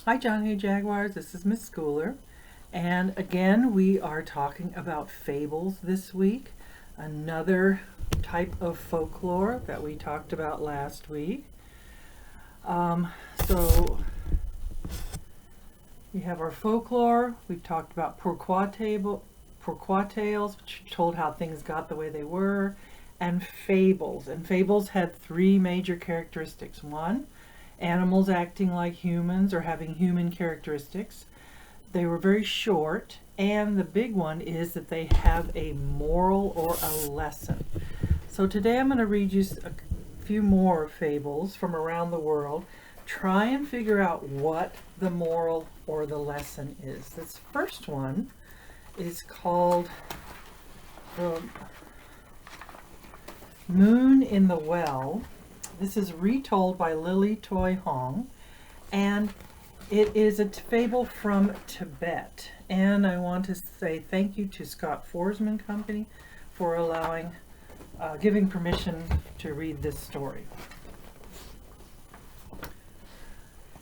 Hi John, hey Jaguars, this is Miss Schooler. And again, we are talking about fables this week. Another type of folklore that we talked about last week. So we have our folklore. We've talked about pourquoi tales, which told how things got the way they were, and fables. And fables had three major characteristics. One, animals acting like humans or having human characteristics. They were very short, and the big one is that they have a moral or a lesson. So today I'm going to read you a few more fables from around the world. Try and figure out what the moral or the lesson is. This first one is called The Moon in the Well. This is retold by Lily Toy Hong, and it is a fable from Tibet. And I want to say thank you to Scott Forsman Company for giving permission to read this story.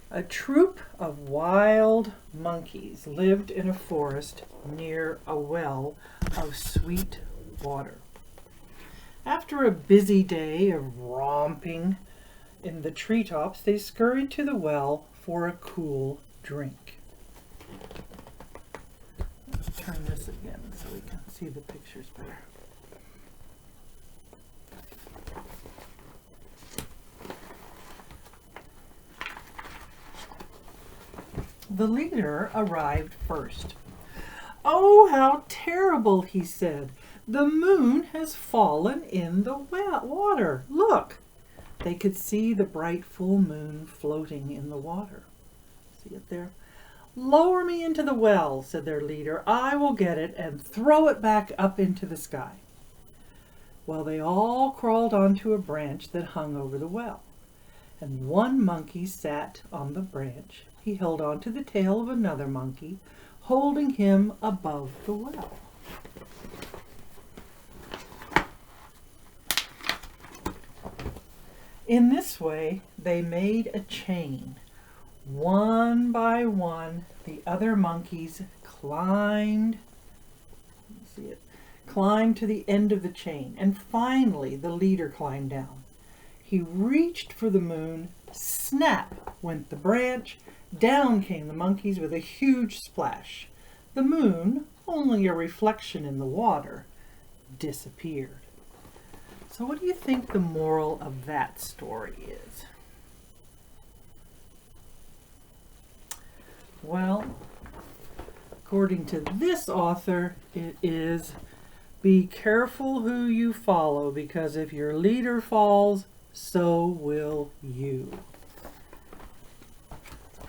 A troop of wild monkeys lived in a forest near a well of sweet water. After a busy day of romping in the treetops, they scurried to the well for a cool drink. Let's turn this again so we can see the pictures better. The leader arrived first. "Oh, how terrible," he said. "The moon has fallen in the water. Look!" They could see the bright full moon floating in the water. See it there? "Lower me into the well," said their leader. "I will get it and throw it back up into the sky." Well, they all crawled onto a branch that hung over the well, and one monkey sat on the branch. He held on to the tail of another monkey, holding him above the well. In this way, they made a chain. One by one, the other monkeys climbed to the end of the chain, and finally the leader climbed down. He reached for the moon. Snap went the branch. Down came the monkeys with a huge splash. The moon, only a reflection in the water, disappeared. So what do you think the moral of that story is? Well, according to this author, it is be careful who you follow, because if your leader falls, so will you.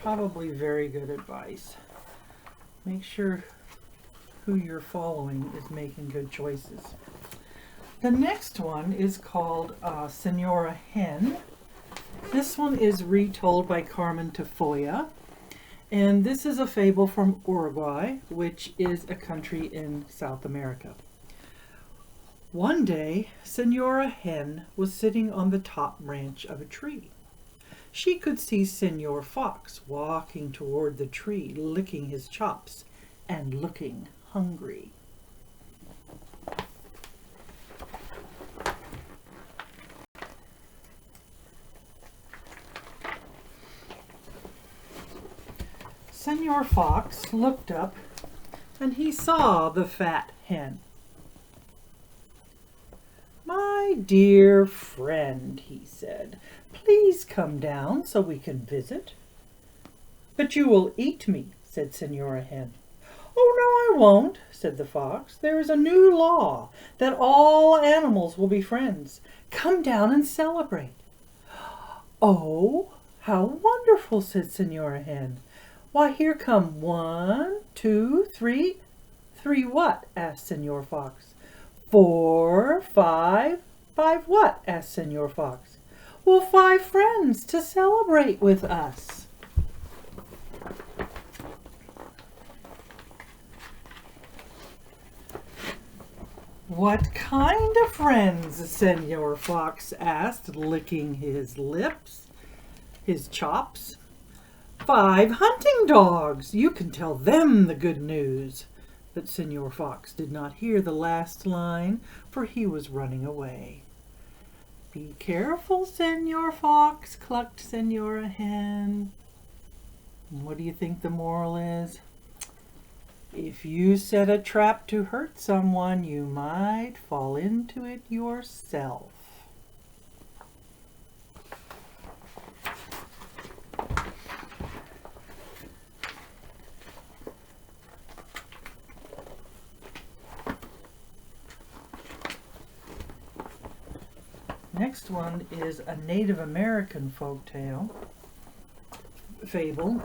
Probably very good advice. Make sure who you're following is making good choices. The next one is called Senora Hen. This one is retold by Carmen Tafoya. And this is a fable from Uruguay, which is a country in South America. One day, Senora Hen was sitting on the top branch of a tree. She could see Senor Fox walking toward the tree, licking his chops and looking hungry. Senor Fox looked up and he saw the fat hen. "My dear friend," he said, "please come down so we can visit." "But you will eat me," said Senora Hen. "Oh, no, I won't," said the fox. "There is a new law that all animals will be friends. Come down and celebrate." "Oh, how wonderful," said Senora Hen. "Why, here come 1, 2, 3. 3 what?" asked Senor Fox. 4, 5. 5 what?" asked Senor Fox. "Well, 5 friends to celebrate with us." "What kind of friends?" Senor Fox asked, licking his lips, his chops. 5 hunting dogs! You can tell them the good news." But Senor Fox did not hear the last line, for he was running away. "Be careful, Senor Fox," clucked Senora Hen. And what do you think the moral is? If you set a trap to hurt someone, you might fall into it yourself. Next one is a Native American fable,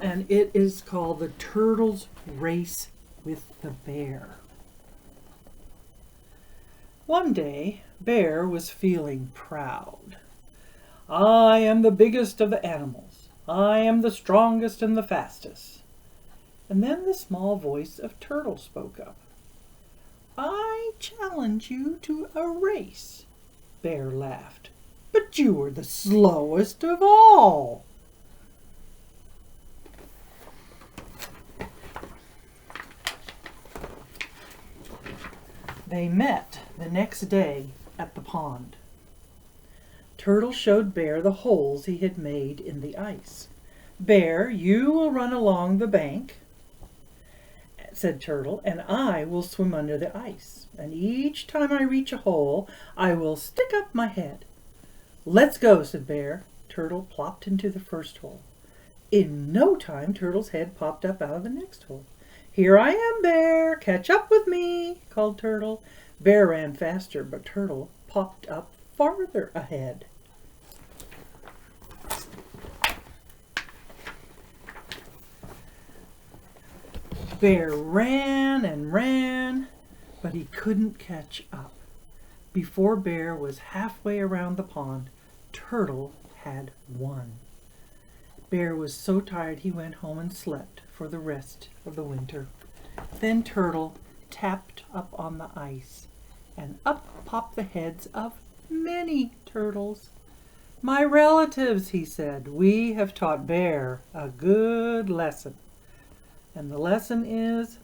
and it is called The Turtle's Race with the Bear. One day, Bear was feeling proud. "I am the biggest of the animals. I am the strongest and the fastest." And then the small voice of Turtle spoke up. "I challenge you to a race." Bear laughed. "But you are the slowest of all." They met the next day at the pond. Turtle showed Bear the holes he had made in the ice. "Bear, you will run along the bank," said Turtle, "and I will swim under the ice. And each time I reach a hole, I will stick up my head." "Let's go," said Bear. Turtle plopped into the first hole. In no time, Turtle's head popped up out of the next hole. "Here I am, Bear. Catch up with me," called Turtle. Bear ran faster, but Turtle popped up farther ahead. Bear ran and ran, but he couldn't catch up. Before Bear was halfway around the pond, Turtle had won. Bear was so tired he went home and slept for the rest of the winter. Then Turtle tapped up on the ice, and up popped the heads of many turtles. "My relatives," he said, "we have taught Bear a good lesson." And the lesson is,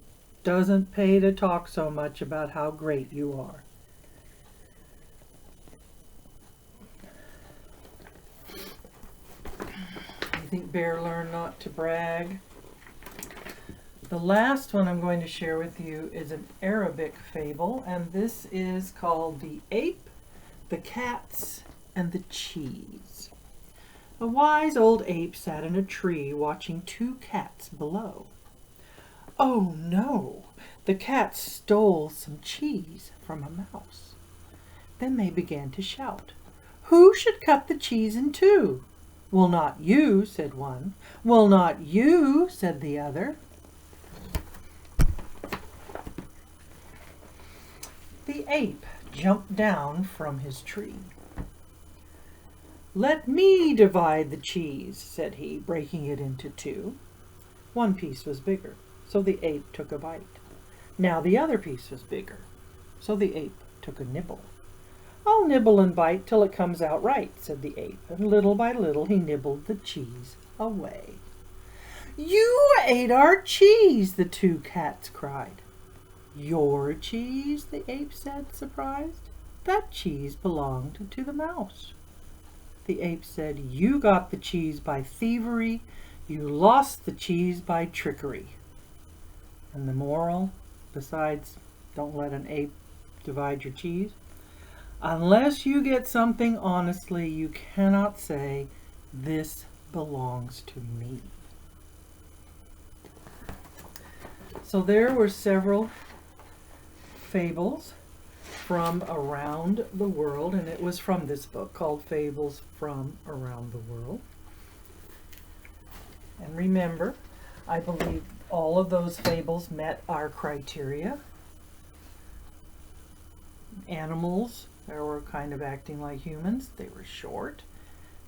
doesn't pay to talk so much about how great you are. You think Bear learned not to brag? The last one I'm going to share with you is an Arabic fable, and this is called The Ape, the Cats, and the Cheese. A wise old ape sat in a tree watching 2 cats below. Oh no! The cats stole some cheese from a mouse. Then they began to shout, "Who should cut the cheese in 2? "Well, not you," said one. "Well, not you," said the other. The ape jumped down from his tree. "Let me divide the cheese," said he, breaking it into 2. One piece was bigger, so the ape took a bite. Now the other piece was bigger, so the ape took a nibble. "I'll nibble and bite till it comes out right," said the ape, and little by little he nibbled the cheese away. "You ate our cheese!" the 2 cats cried. "Your cheese?" the ape said, surprised. "That cheese belonged to the mouse." The ape said, "You got the cheese by thievery. You lost the cheese by trickery." And the moral, besides don't let an ape divide your cheese, unless you get something honestly, you cannot say, "This belongs to me." So there were several fables from around the world, and it was from this book called Fables from Around the World. And remember, I believe all of those fables met our criteria. Animals that were kind of acting like humans, they were short,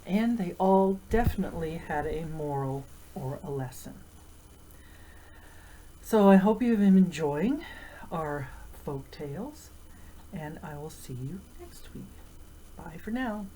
and they all definitely had a moral or a lesson. So I hope you've been enjoying our folk tales, and I will see you next week. Bye for now.